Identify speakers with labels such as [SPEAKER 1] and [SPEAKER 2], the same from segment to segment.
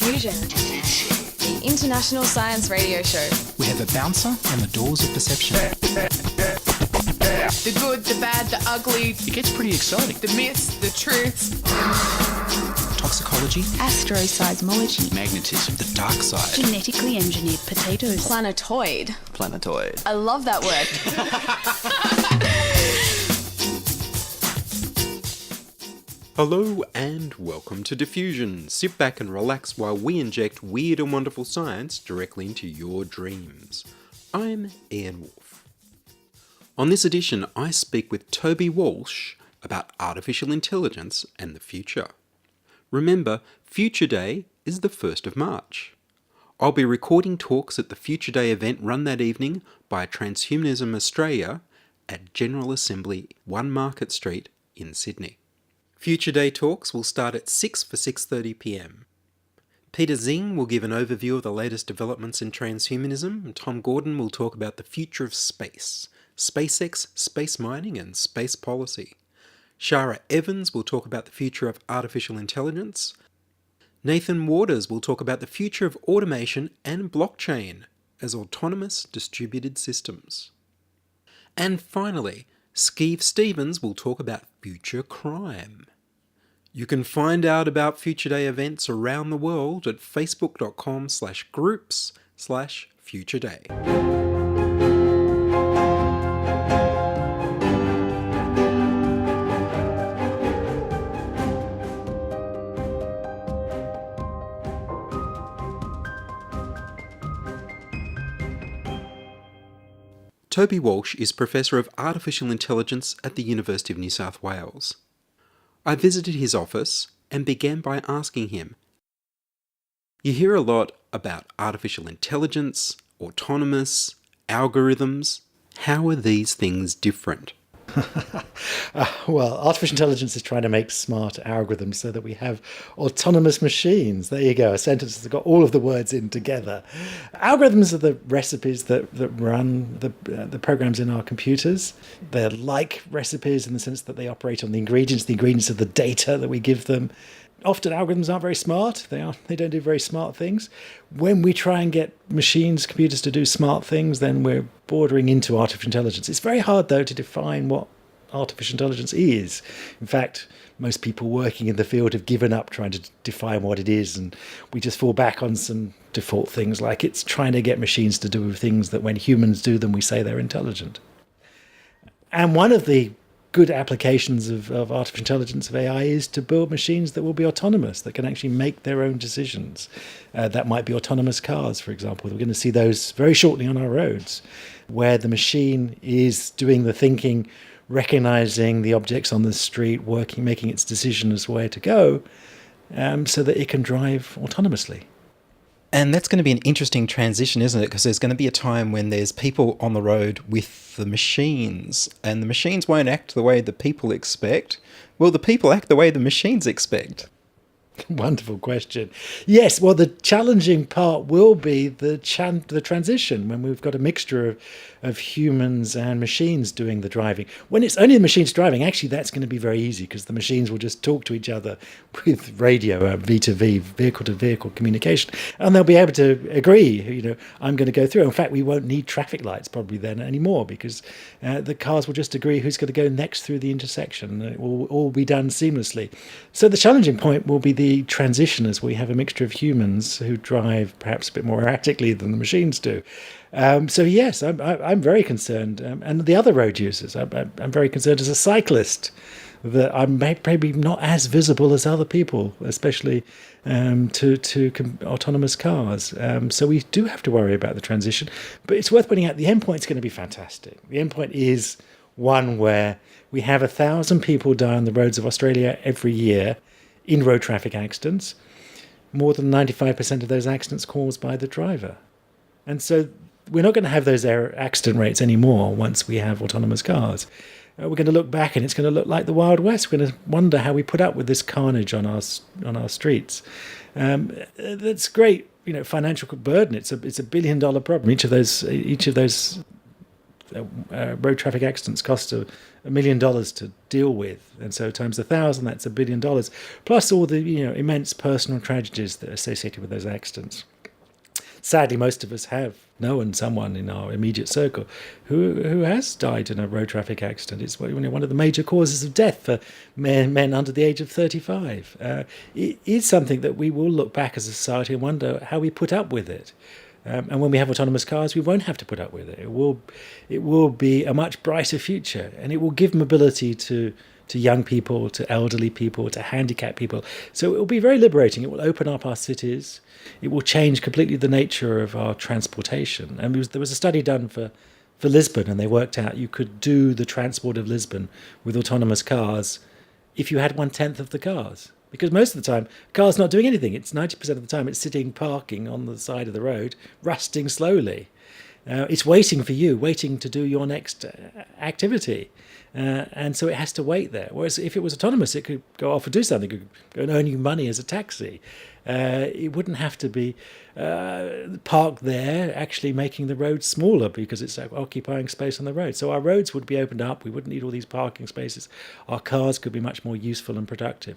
[SPEAKER 1] Diffusion, the international science radio show.
[SPEAKER 2] We have a bouncer on the doors of perception.
[SPEAKER 3] The good, the bad, the ugly.
[SPEAKER 2] It gets pretty exciting.
[SPEAKER 3] The myths, the truths.
[SPEAKER 2] Toxicology.
[SPEAKER 4] Astroseismology.
[SPEAKER 2] Magnetism. The dark side.
[SPEAKER 4] Genetically engineered potatoes.
[SPEAKER 1] Planetoid.
[SPEAKER 5] Planetoid.
[SPEAKER 1] I love that word.
[SPEAKER 6] Hello and welcome to Diffusion. Sit back and relax while we inject weird and wonderful science directly into your dreams. I'm Ian Woolf. On this edition, I speak with Toby Walsh about artificial intelligence and the future. Remember, Future Day is the 1st of March. I'll be recording talks at the Future Day event run that evening by Transhumanism Australia at General Assembly 1 Market Street in Sydney. Future Day talks will start at 6 for 6:30pm. Peter Zing will give an overview of the latest developments in transhumanism, and Tom Gordon will talk about the future of space, SpaceX, space mining and space policy. Shara Evans will talk about the future of artificial intelligence. Nathan Waters will talk about the future of automation and blockchain as autonomous distributed systems. And finally, Skeeve Stevens will talk about future crime. You can find out about Future Day events around the world at facebook.com/groups/futureday. Toby Walsh is Professor of Artificial Intelligence at the University of New South Wales. I visited his office and began by asking him, you hear a lot about artificial intelligence, autonomous, algorithms. How are these things different?
[SPEAKER 7] Well, artificial intelligence is trying to make smart algorithms so that we have autonomous machines. There you go, a sentence that's got all of the words in together. Algorithms are the recipes that run the programs in our computers. They're like recipes in the sense that they operate on the ingredients of the data that we give them. Often algorithms aren't very smart. They don't do very smart things. When we try and get computers to do smart things, then we're bordering into artificial intelligence. It's very hard, though, to define what artificial intelligence is. In fact, most people working in the field have given up trying to define what it is, and we just fall back on some default things like it's trying to get machines to do things that when humans do them, we say they're intelligent. And one of the good applications of artificial intelligence, of AI, is to build machines that will be autonomous, that can actually make their own decisions. That might be autonomous cars, for example. We're going to see those very shortly on our roads, where the machine is doing the thinking, recognizing the objects on the street, making its decision as where to go, so that it can drive autonomously.
[SPEAKER 8] And that's going to be an interesting transition, isn't it? Because there's going to be a time when there's people on the road with the machines, and the machines won't act the way the people expect. Will the people act the way the machines expect?
[SPEAKER 7] Wonderful question. Yes, well, the challenging part will be the transition when we've got a mixture of humans and machines doing the driving. When it's only the machines driving, actually, that's going to be very easy because the machines will just talk to each other with radio, V2V, vehicle-to-vehicle communication, and they'll be able to agree, I'm going to go through. In fact, we won't need traffic lights probably then anymore because the cars will just agree who's going to go next through the intersection. It will all be done seamlessly. So the challenging point will be the transition as we have a mixture of humans who drive perhaps a bit more erratically than the machines do. So yes, I'm very concerned, and the other road users. I'm very concerned as a cyclist that I'm maybe not as visible as other people, especially to autonomous cars. So we do have to worry about the transition, but it's worth pointing out the endpoint's going to be fantastic. The endpoint is one where we have 1,000 people die on the roads of Australia every year in road traffic accidents. More than 95% of those accidents caused by the driver. And so we're not going to have those accident rates anymore once we have autonomous cars. We're going to look back and it's going to look like the Wild West. We're going to wonder how we put up with this carnage on our streets. That's great, financial burden. It's a $1 billion problem. Each of those road traffic accidents cost $1 million to deal with, and so times 1,000, that's $1 billion, plus all the immense personal tragedies that are associated with those accidents. Sadly, most of us have known someone in our immediate circle who has died in a road traffic accident. It's one of the major causes of death for men under the age of 35. It is something that we will look back as a society and wonder how we put up with it. And when we have autonomous cars, we won't have to put up with it. It will be a much brighter future, and it will give mobility to young people, to elderly people, to handicapped people. So it will be very liberating. It will open up our cities. It will change completely the nature of our transportation. And there was a study done for Lisbon, and they worked out you could do the transport of Lisbon with autonomous cars if you had 1/10 of the cars. Because most of the time, a car's not doing anything. It's 90% of the time it's sitting parking on the side of the road, rusting slowly. It's waiting for you, waiting to do your next activity. And so it has to wait there. Whereas if it was autonomous, it could go off and do something. It could go and earn you money as a taxi. It wouldn't have to be parked there, actually making the road smaller because it's occupying space on the road. So our roads would be opened up. We wouldn't need all these parking spaces. Our cars could be much more useful and productive.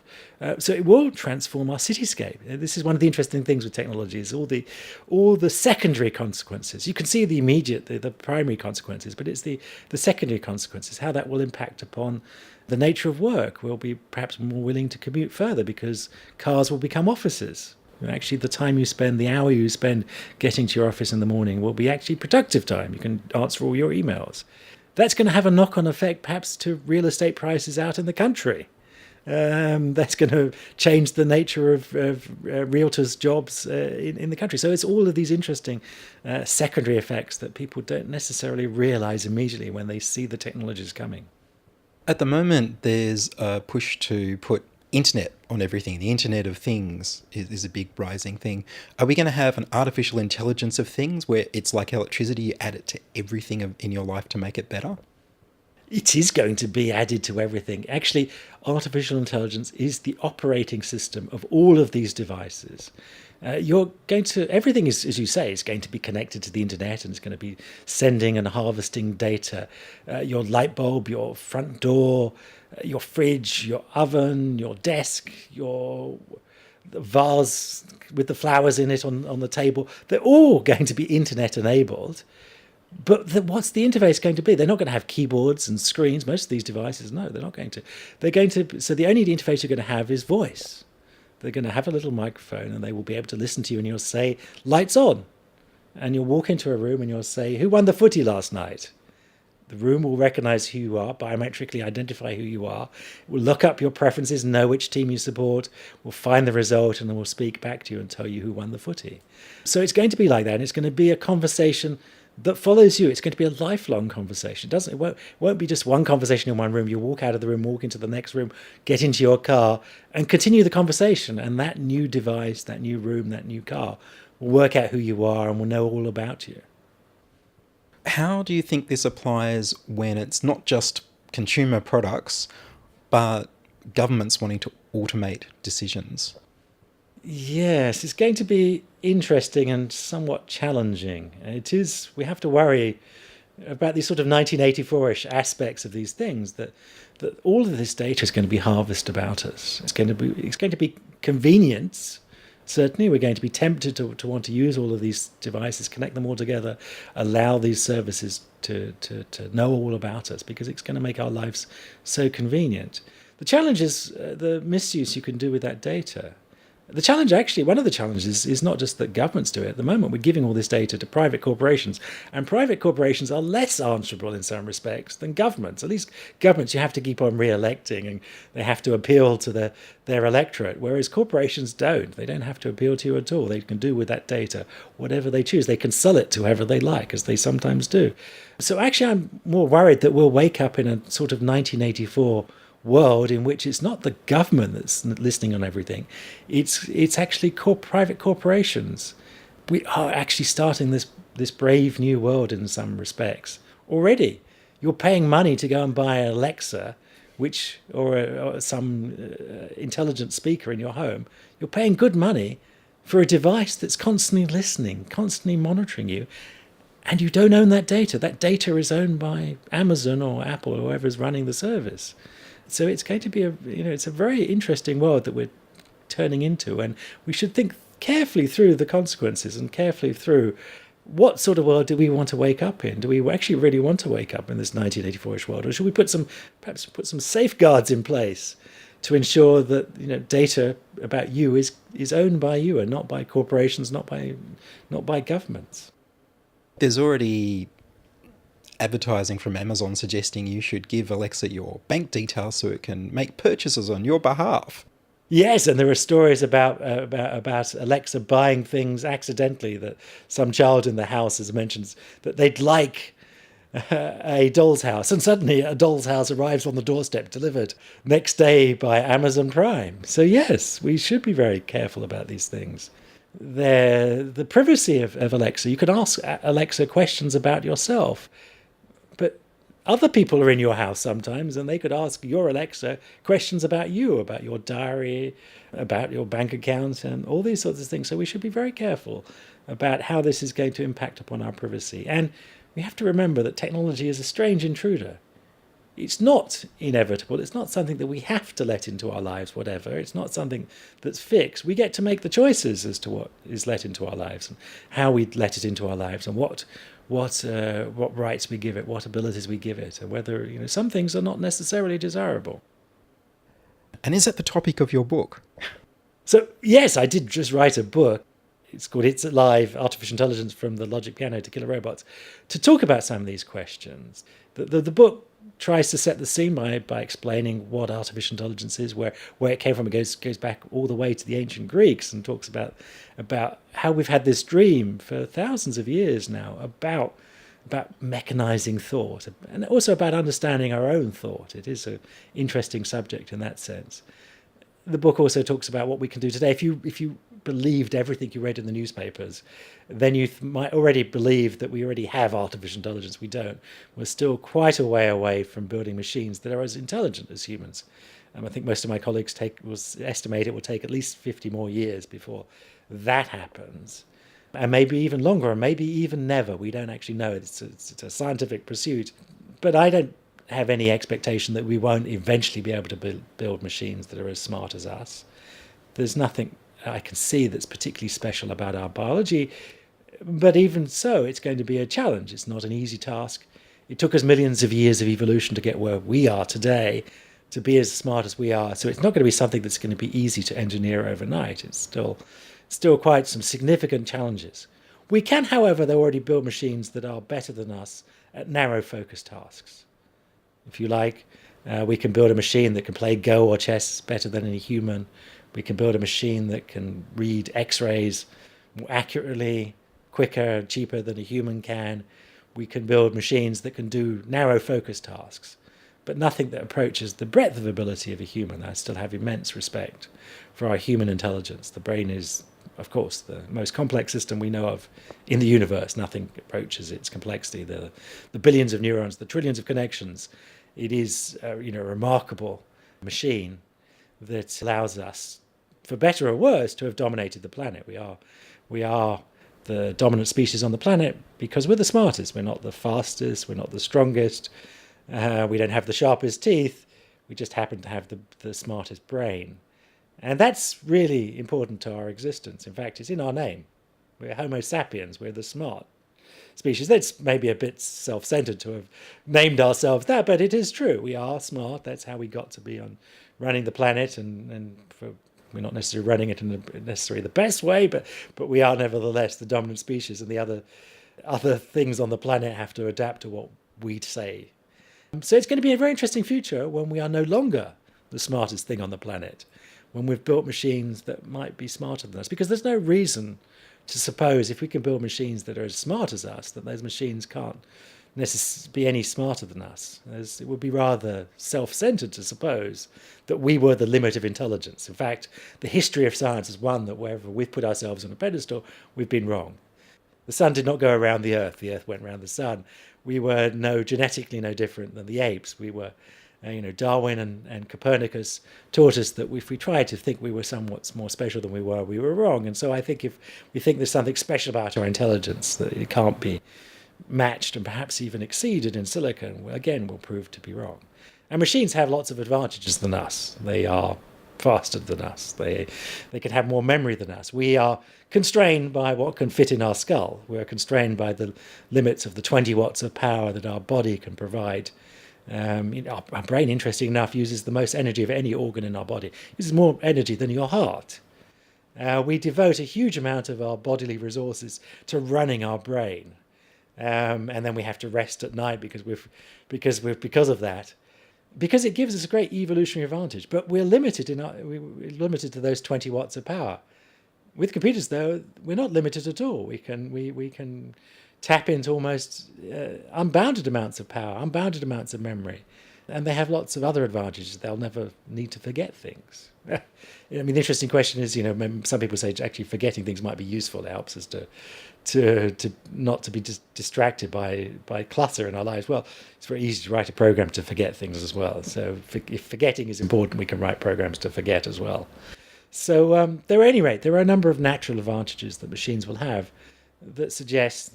[SPEAKER 7] So it will transform our cityscape. This is one of the interesting things with technology, is all the secondary consequences. You can see the immediate, the primary consequences, but it's the secondary consequences, how that will impact upon the nature of work. We'll be perhaps more willing to commute further because cars will become offices. Actually, the time you spend, the hour you spend getting to your office in the morning will be actually productive time. You can answer all your emails. That's going to have a knock-on effect perhaps to real estate prices out in the country. That's going to change the nature of realtors' jobs in the country. So it's all of these interesting secondary effects that people don't necessarily realise immediately when they see the technologies coming.
[SPEAKER 8] At the moment, there's a push to put internet on everything. The Internet of Things is a big rising thing. Are we going to have an artificial intelligence of things where it's like electricity, you add it to everything in your life to make it better?
[SPEAKER 7] It is going to be added to everything. Actually, artificial intelligence is the operating system of all of these devices. Everything is, as you say, is going to be connected to the internet, and it's going to be sending and harvesting data. Your light bulb, your front door, your fridge, your oven, your desk, your vase with the flowers in it on the table, they're all going to be internet enabled. But what's the interface going to be? They're not going to have keyboards and screens. Most of these devices, no, they're not going to. So the only interface you're going to have is voice. They're going to have a little microphone, and they will be able to listen to you, and you'll say, "Lights on." And you'll walk into a room and you'll say, "Who won the footy last night?" The room will recognise who you are, biometrically identify who you are. It will look up your preferences, know which team you support, will find the result, and then will speak back to you and tell you who won the footy. So it's going to be like that, and it's going to be a conversation that follows you. It's going to be a lifelong conversation. It won't be just one conversation in one room. You walk out of the room, walk into the next room, get into your car, and continue the conversation. And that new device, that new room, that new car will work out who you are and will know all about you.
[SPEAKER 8] How do you think this applies when it's not just consumer products, but governments wanting to automate decisions?
[SPEAKER 7] Yes, it's going to be interesting and somewhat challenging. It is. We have to worry about these sort of 1984-ish aspects of these things, that all of this data is going to be harvested about us. It's going to be convenience. Certainly, we're going to be tempted to want to use all of these devices, connect them all together, allow these services to know all about us, because it's going to make our lives so convenient. The challenge is the misuse you can do with that data. The challenge, actually, one of the challenges is not just that governments do it. At the moment, we're giving all this data to private corporations, and private corporations are less answerable in some respects than governments. At least governments, you have to keep on re-electing, and they have to appeal to their electorate, whereas corporations don't. They don't have to appeal to you at all. They can do with that data whatever they choose. They can sell it to whoever they like, as they sometimes do. So actually, I'm more worried that we'll wake up in a sort of 1984 world in which it's not the government that's listening on everything. It's actually private corporations. We are actually starting this brave new world in some respects already. You're paying money to go and buy an Alexa, or some intelligent speaker in your home. You're paying good money for a device that's constantly listening, constantly monitoring you, And you don't own that data. That data is owned by Amazon or Apple or whoever's running the service. So it's going to be it's a very interesting world that we're turning into, and we should think carefully through the consequences and carefully through what sort of world do we want to wake up in? Do we actually really want to wake up in this 1984-ish world, or should we perhaps put some safeguards in place to ensure that data about you is owned by you and not by corporations, not by governments?
[SPEAKER 8] There's already advertising from Amazon suggesting you should give Alexa your bank details so it can make purchases on your behalf.
[SPEAKER 7] Yes, and there are stories about Alexa buying things accidentally, that some child in the house has mentioned that they'd like a doll's house, and suddenly a doll's house arrives on the doorstep, delivered next day by Amazon Prime. So yes, we should be very careful about these things. The privacy of Alexa, you can ask Alexa questions about yourself, but other people are in your house sometimes, and they could ask your Alexa questions about you, about your diary, about your bank account, and all these sorts of things. So we should be very careful about how this is going to impact upon our privacy. And we have to remember that technology is a strange intruder. It's not inevitable. It's not something that we have to let into our lives, whatever. It's not something that's fixed. We get to make the choices as to what is let into our lives and how we let it into our lives and what rights we give it, what abilities we give it, and whether some things are not necessarily desirable.
[SPEAKER 8] And is that the topic of your book?
[SPEAKER 7] So yes, I did just write a book. It's called It's Alive, Artificial Intelligence from the Logic Piano to Killer Robots, to talk about some of these questions. The book tries to set the scene by explaining what artificial intelligence is, where it came from. It goes back all the way to the ancient Greeks and talks about how we've had this dream for thousands of years now about mechanizing thought, and also about understanding our own thought. It is an interesting subject in that sense. The book also talks about what we can do today. If you believed everything you read in the newspapers, then you might already believe that we already have artificial intelligence. We don't. We're still quite a way away from building machines that are as intelligent as humans. I think most of my colleagues estimate it will take at least 50 more years before that happens, and maybe even longer, or maybe even never. We don't actually know. It's a scientific pursuit, but I don't have any expectation that we won't eventually be able to build machines that are as smart as us. There's nothing I can see that's particularly special about our biology, but even so, it's going to be a challenge. It's not an easy task. It took us millions of years of evolution to get where we are today, to be as smart as we are. So it's not going to be something that's going to be easy to engineer overnight. It's still quite some significant challenges. We can, however, already build machines that are better than us at narrow focus tasks. If you like, we can build a machine that can play Go or chess better than any human. We can build a machine that can read X-rays more accurately, quicker, cheaper than a human can. We can build machines that can do narrow focus tasks, but nothing that approaches the breadth of ability of a human. I still have immense respect for our human intelligence. The brain is, of course, the most complex system we know of in the universe. Nothing approaches its complexity. The billions of neurons, the trillions of connections. It is a remarkable machine that allows us, for better or worse, to have dominated the planet. We are the dominant species on the planet because we're the smartest. We're not the fastest. We're not the strongest. We don't have the sharpest teeth. We just happen to have the smartest brain. And that's really important to our existence. In fact, it's in our name. We're Homo sapiens. We're the smart species. That's maybe a bit self-centered to have named ourselves that, but it is true. We are smart. That's how we got to be on running the planet, and we're not necessarily running it in necessarily the best way, but we are nevertheless the dominant species, and the other things on the planet have to adapt to what we say. So it's going to be a very interesting future when we are no longer the smartest thing on the planet, when we've built machines that might be smarter than us, because there's no reason to suppose if we can build machines that are as smart as us, that those machines can't necessarily be any smarter than us. It would be rather self-centered to suppose that we were the limit of intelligence. In fact, the history of science is one that wherever we've put ourselves on a pedestal, we've been wrong. The sun did not go around the earth went around the sun. We were genetically no different than the apes. We were, Darwin and Copernicus taught us that if we tried to think we were somewhat more special than we were wrong. And so I think if we think there's something special about our intelligence, that it can't be matched and perhaps even exceeded in silicon, again, will prove to be wrong. And machines have lots of advantages than us. They are faster than us. They can have more memory than us. We are constrained by what can fit in our skull. We're constrained by the limits of the 20 watts of power that our body can provide. Our brain, interesting enough, uses the most energy of any organ in our body. It uses more energy than your heart. We devote a huge amount of our bodily resources to running our brain. And then we have to rest at night because of that. Because it gives us a great evolutionary advantage, but we're limited we're limited to those 20 watts of power. With computers, though, we're not limited at all. We can tap into almost unbounded amounts of power, unbounded amounts of memory, and they have lots of other advantages. They'll never need to forget things. I mean, the interesting question is, some people say actually forgetting things might be useful. It helps us to not to be distracted by clutter in our lives. Well, it's very easy to write a program to forget things as well. So if forgetting is important, we can write programs to forget as well. So at any rate, there are a number of natural advantages that machines will have that suggest,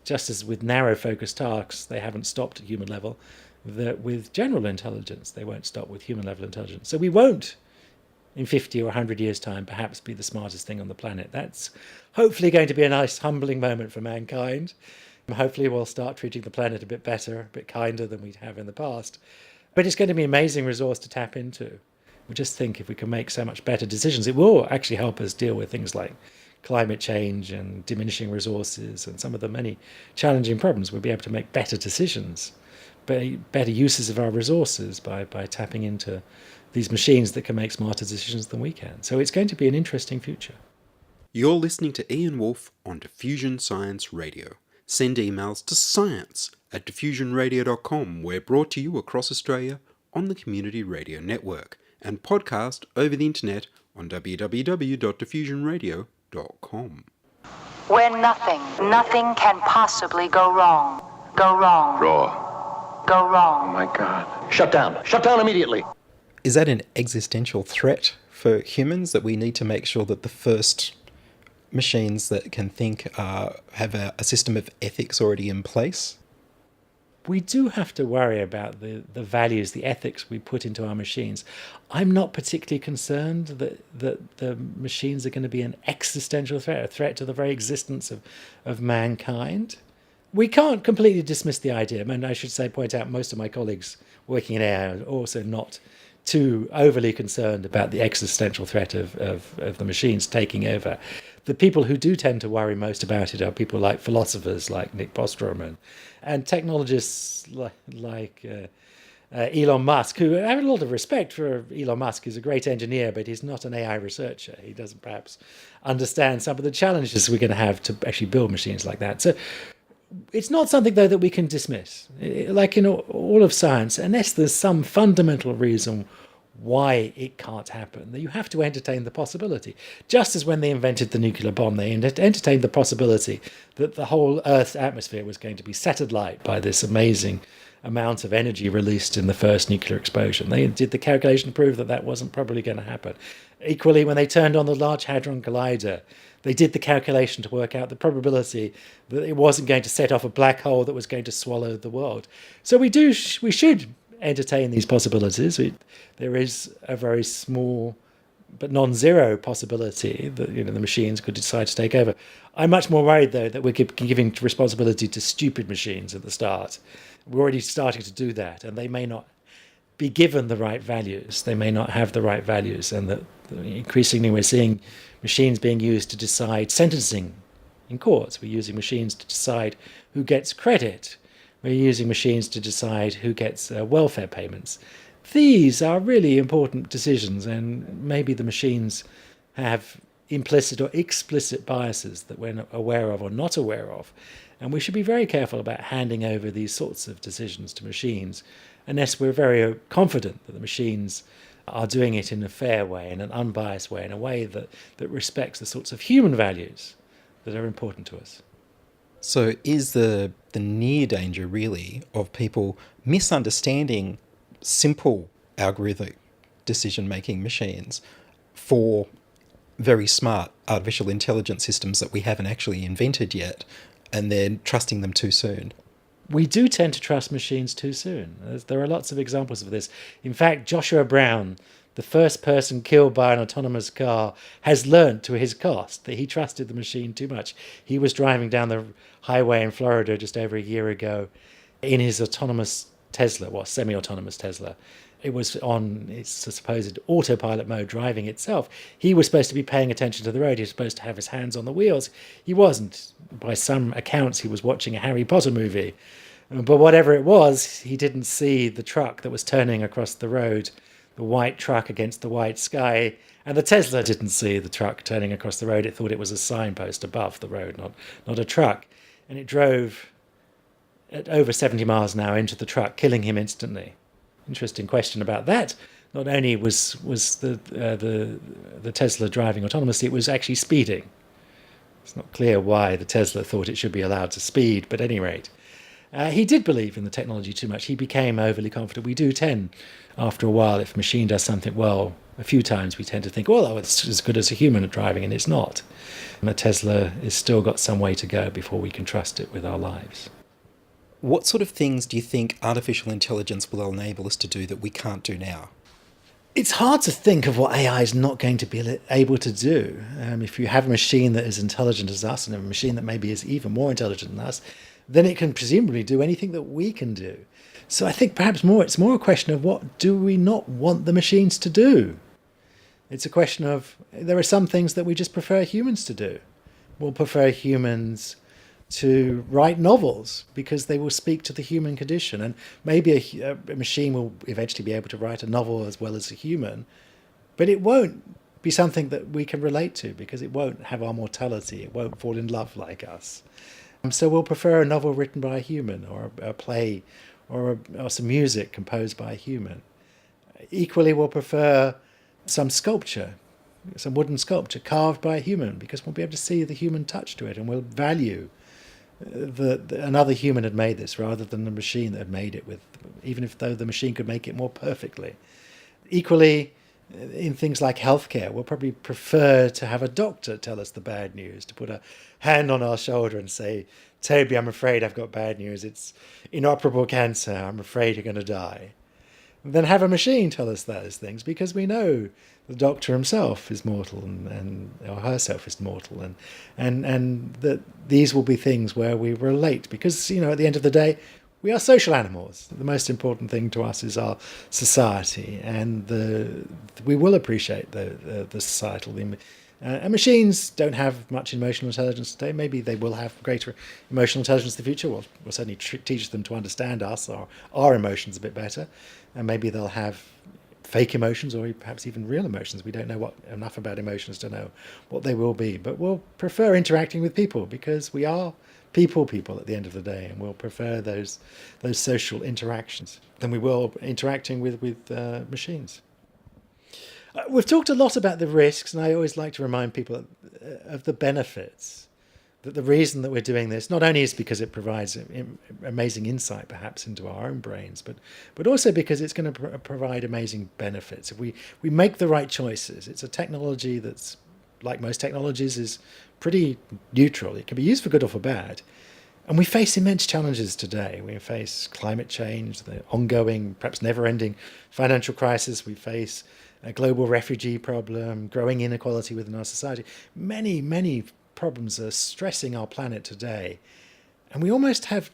[SPEAKER 7] just as with narrow focused tasks, they haven't stopped at human level, that with general intelligence, they won't stop with human level intelligence. So we won't, in 50 or 100 years' time, perhaps be the smartest thing on the planet. That's hopefully going to be a nice, humbling moment for mankind. Hopefully we'll start treating the planet a bit better, a bit kinder than we have in the past. But it's going to be an amazing resource to tap into. We just think if we can make so much better decisions, it will actually help us deal with things like climate change and diminishing resources and some of the many challenging problems. We'll be able to make better decisions, better uses of our resources by tapping into these machines that can make smarter decisions than we can. So it's going to be an interesting future.
[SPEAKER 6] You're listening to Ian Woolf on Diffusion Science Radio. Send emails to science@diffusionradio.com. We're brought to you across Australia on the Community Radio Network and podcast over the internet on www.diffusionradio.com.
[SPEAKER 5] Where nothing can possibly go wrong. Go wrong. Go wrong.
[SPEAKER 9] Oh my God. Shut down immediately.
[SPEAKER 8] Is that an existential threat for humans, that we need to make sure that the first machines that can think have a system of ethics already in place?
[SPEAKER 7] We do have to worry about the values, the ethics we put into our machines. I'm not particularly concerned that the machines are going to be an existential threat, a threat to the very existence of mankind. We can't completely dismiss the idea. And I should point out most of my colleagues working in AI are also not too overly concerned about the existential threat of the machines taking over. The people who do tend to worry most about it are people like philosophers like Nick Bostrom and technologists like Elon Musk, who I have a lot of respect for. Elon Musk is a great engineer, but he's not an AI researcher. He doesn't perhaps understand some of the challenges we're going to have to actually build machines like that. So it's not something, though, that we can dismiss. Like in all of science, unless there's some fundamental reason why it can't happen, that you have to entertain the possibility. Just as when they invented the nuclear bomb, they entertained the possibility that the whole Earth's atmosphere was going to be set alight by this amazing amount of energy released in the first nuclear explosion. They did the calculation to prove that that wasn't probably going to happen. Equally, when they turned on the Large Hadron Collider, they did the calculation to work out the probability that it wasn't going to set off a black hole that was going to swallow the world. So we should entertain these possibilities. There is a very small but non-zero possibility that the machines could decide to take over. I'm much more worried, though, that we're giving responsibility to stupid machines at the start. We're already starting to do that, and they may not be given the right values. They may not have the right values, and that increasingly we're seeing machines being used to decide sentencing in courts. We're using machines to decide who gets credit. We're using machines to decide who gets welfare payments. These are really important decisions, and maybe the machines have implicit or explicit biases that we're not aware of or not aware of. And we should be very careful about handing over these sorts of decisions to machines unless we're very confident that the machines are doing it in a fair way, in an unbiased way, in a way that respects the sorts of human values that are important to us.
[SPEAKER 8] So is the near danger really of people misunderstanding simple algorithmic decision-making machines for very smart artificial intelligence systems that we haven't actually invented yet, and then trusting them too soon.
[SPEAKER 7] We do tend to trust machines too soon. There are lots of examples of this. In fact, Joshua Brown, the first person killed by an autonomous car, has learnt to his cost that he trusted the machine too much. He was driving down the highway in Florida just over a year ago in his autonomous Tesla, well, semi-autonomous Tesla. It was on its supposed autopilot mode, driving itself. He was supposed to be paying attention to the road. He was supposed to have his hands on the wheels. He wasn't. By some accounts, he was watching a Harry Potter movie. But whatever it was, he didn't see the truck that was turning across the road, the white truck against the white sky. And the Tesla didn't see the truck turning across the road. It thought it was a signpost above the road, not a truck. And it drove at over 70 miles an hour into the truck, killing him instantly. Interesting question about that. Not only was the Tesla driving autonomously, it was actually speeding. It's not clear why the Tesla thought it should be allowed to speed, but at any rate, he did believe in the technology too much. He became overly confident. We do tend, after a while, if a machine does something well, a few times we tend to think, well, it's as good as a human at driving, and it's not. And the Tesla has still got some way to go before we can trust it with our lives.
[SPEAKER 8] What sort of things do you think artificial intelligence will enable us to do that we can't do now?
[SPEAKER 7] It's hard to think of what AI is not going to be able to do. If you have a machine that is intelligent as us and a machine that maybe is even more intelligent than us, then it can presumably do anything that we can do. So I think perhaps it's more a question of what do we not want the machines to do? It's a question of there are some things that we just prefer humans to do. We'll prefer humans to write novels because they will speak to the human condition, and maybe a machine will eventually be able to write a novel as well as a human, but it won't be something that we can relate to because it won't have our mortality, it won't fall in love like us. So we'll prefer a novel written by a human, or a play, or some music composed by a human. Equally, we'll prefer some sculpture, some wooden sculpture carved by a human, because we'll be able to see the human touch to it, and we'll value another human had made this rather than the machine that had made it, even though the machine could make it more perfectly. Equally, in things like healthcare, we'll probably prefer to have a doctor tell us the bad news, to put a hand on our shoulder and say, Toby, I'm afraid I've got bad news. It's inoperable cancer. I'm afraid you're going to die. And then have a machine tell us those things, because we know the doctor himself is mortal or herself is mortal, and that these will be things where we relate, because at the end of the day we are social animals. The most important thing to us is our society, and we will appreciate the societal. And machines don't have much emotional intelligence today. Maybe they will have greater emotional intelligence in the future. We'll certainly teach them to understand us or our emotions a bit better, and maybe they'll have fake emotions or perhaps even real emotions. We don't know enough about emotions to know what they will be, but we'll prefer interacting with people because we are people at the end of the day, and we'll prefer those social interactions than we will interacting with machines. We've talked a lot about the risks, and I always like to remind people of the benefits. That the reason that we're doing this not only is because it provides amazing insight perhaps into our own brains, but also because it's going to provide amazing benefits. If we make the right choices, it's a technology that's, like most technologies, is pretty neutral. It can be used for good or for bad. And we face immense challenges today. We face climate change, the ongoing, perhaps never-ending financial crisis. We face a global refugee problem, growing inequality within our society. Many, many problems are stressing our planet today. And we almost have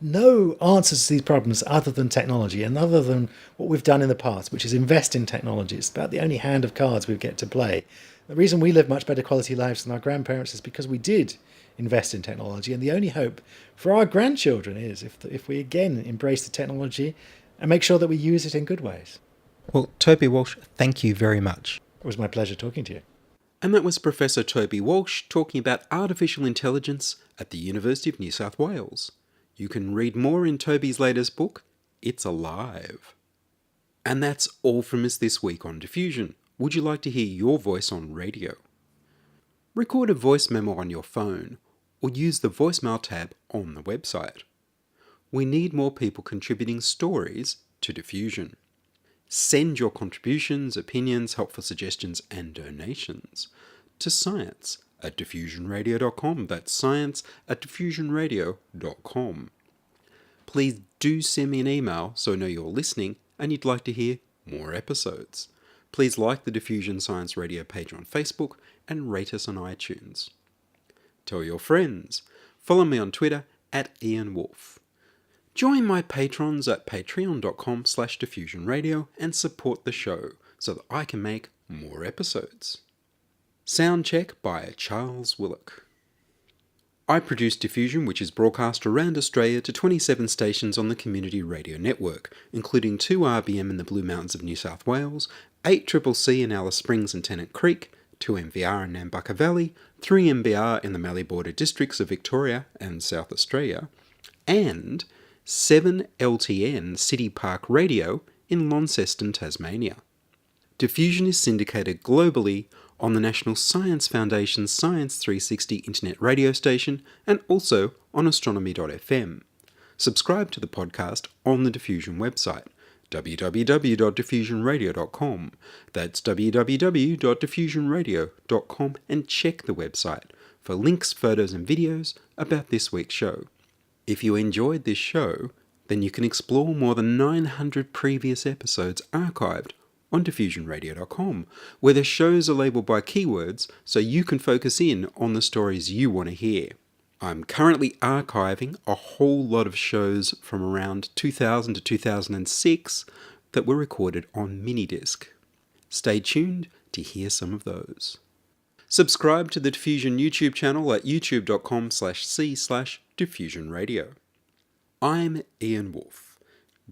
[SPEAKER 7] no answers to these problems other than technology and other than what we've done in the past, which is invest in technology. It's about the only hand of cards we get to play. The reason we live much better quality lives than our grandparents is because we did invest in technology. And the only hope for our grandchildren is if we again embrace the technology and make sure that we use it in good ways.
[SPEAKER 8] Well, Toby Walsh, thank you very much.
[SPEAKER 7] It was my pleasure talking to you.
[SPEAKER 6] And that was Professor Toby Walsh talking about artificial intelligence at the University of New South Wales. You can read more in Toby's latest book, It's Alive. And that's all from us this week on Diffusion. Would you like to hear your voice on radio? Record a voice memo on your phone or use the voicemail tab on the website. We need more people contributing stories to Diffusion. Send your contributions, opinions, helpful suggestions and donations to science science@diffusionradio.com. That's science@diffusionradio.com. Please do send me an email so I know you're listening and you'd like to hear more episodes. Please like the Diffusion Science Radio page on Facebook and rate us on iTunes. Tell your friends. Follow me on Twitter @Ian Woolf. Join my patrons at patreon.com/diffusionradio and support the show so that I can make more episodes. Sound check by Charles Willock. I produce Diffusion, which is broadcast around Australia to 27 stations on the Community Radio Network, including 2 RBM in the Blue Mountains of New South Wales, 8 CCC in Alice Springs and Tennant Creek, 2 MVR in Nambucca Valley, 3 MBR in the Mallee Border districts of Victoria and South Australia, and 7 LTN City Park Radio in Launceston, Tasmania. Diffusion is syndicated globally on the National Science Foundation's Science 360 internet radio station and also on astronomy.fm. Subscribe to the podcast on the Diffusion website, www.diffusionradio.com. That's www.diffusionradio.com, and check the website for links, photos and videos about this week's show. If you enjoyed this show, then you can explore more than 900 previous episodes archived on diffusionradio.com, where the shows are labelled by keywords so you can focus in on the stories you want to hear. I'm currently archiving a whole lot of shows from around 2000 to 2006 that were recorded on minidisc. Stay tuned to hear some of those. Subscribe to the Diffusion YouTube channel at youtube.com/c/diffusionradio. I'm Ian Woolf.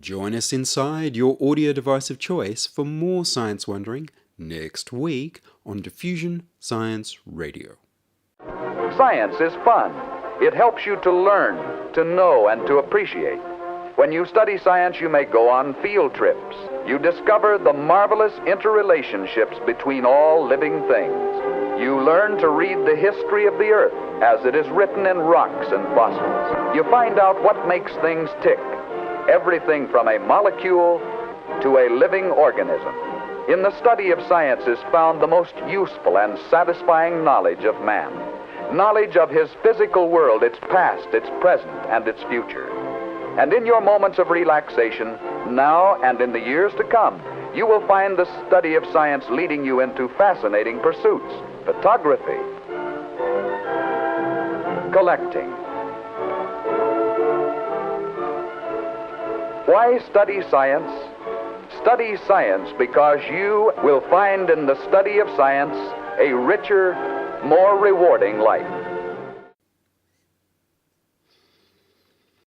[SPEAKER 6] Join us inside your audio device of choice for more science wondering next week on Diffusion Science Radio.
[SPEAKER 10] Science is fun. It helps you to learn, to know, and to appreciate. When you study science, you may go on field trips. You discover the marvelous interrelationships between all living things. You learn to read the history of the Earth as it is written in rocks and fossils. You find out what makes things tick. Everything from a molecule to a living organism. In the study of science is found the most useful and satisfying knowledge of man. Knowledge of his physical world, its past, its present, and its future. And in your moments of relaxation, now and in the years to come, you will find the study of science leading you into fascinating pursuits. Photography, collecting. Why study science? Study science because you will find in the study of science a richer, more rewarding life.